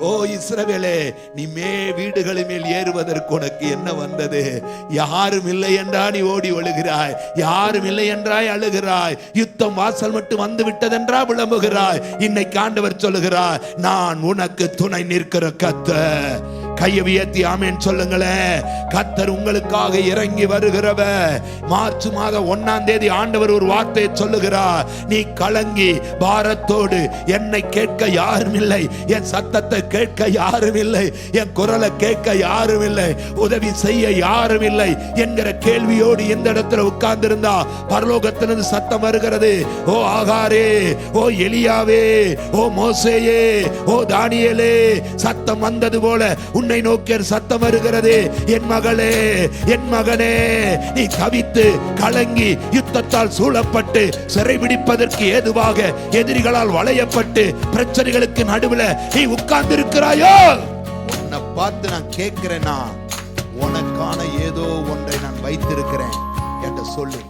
ஓ இஸ்ரவேலே, நீ வீடுகளின் மேல் ஏறுவதற்கு உனக்கு என்ன வந்தது? யாரும் இல்லை என்றா நீ ஓடி ஒழுகிறாய், யாரும் இல்லை என்றாய் அழுகிறாய், யுத்தம் வாசல் மட்டும் வந்து விட்டதென்றா விளம்புகிறாய். இன்னைக்கு ஆண்டவர் சொல்லுகிறார், நான் உனக்கு துணை நிற்கிற கர்த்தர். கையை உயர்த்தி ஆமென் சொல்லுங்களேன். கர்த்தர் உங்களுக்காக இறங்கி வருகிறவர். மார்ச் மாதம் 1ஆம் தேதி ஆண்டவர் ஒரு வார்த்தையை சொல்லுகிறார், நீ கலங்கி பாரத்தோடு என்னை கேட்க யாரும் இல்லை, என் சத்தத்தை கேட்க யாரும் இல்லை, என் குரலை கேட்க யாரும் இல்லை, உதவி செய்ய யாரும் இல்லை என்கிற கேள்வியோடு இந்த இடத்துல உட்கார்ந்திருந்தா பரலோகத்திலிருந்து சத்தம் வருகிறது. ஓ ஆகாரே, ஓ எலியாவே, ஓ மோசேயே, ஓ தானியேலே, சத்தம் வந்தது போல உன்னை நோக்கி சத்தம் வருகிறது. என் மகளே, என் மகனே, நீ தவித்து கலங்கி யுத்தத்தால் சூழப்பட்டு சிறைபிடிப்பதற்கு ஏதுவாக எதிரிகளால் வளையப்பட்டு பிரச்சனைகளுக்கு நடுவில் நீ உட்கார்ந்து இருக்கிறாயோ, உன்னை பார்த்து நான் கேட்கிறேன்னா, உனக்கான ஏதோ ஒன்றை நான் வைத்திருக்கிறேன் என்று சொல்லு.